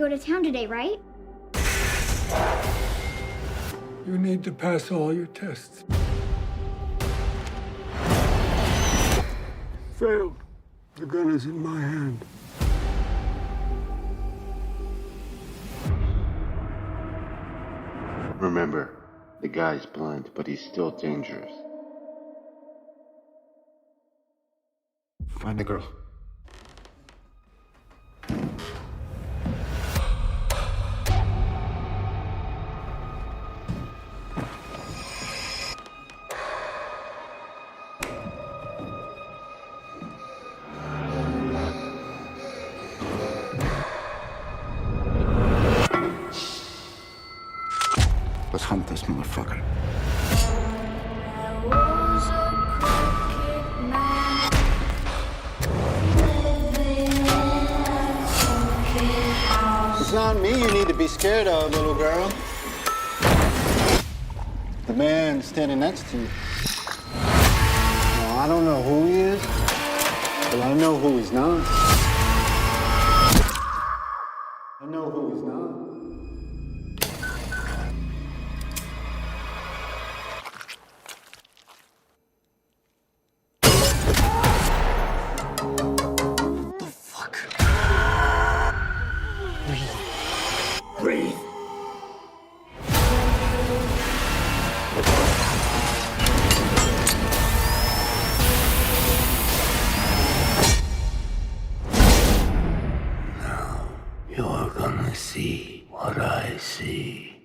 go to town today, right? You need to pass all your tests. Failed. The gun is in my hand. Remember, the guy's blind, but he's still dangerous. Find the girl. Let's hunt this motherfucker. It's not me you need to be scared of, little girl. The man standing next to you. Now, I don't know who he is, but I know who he's not. I know who he's not. Breathe. You're gonna see what I see.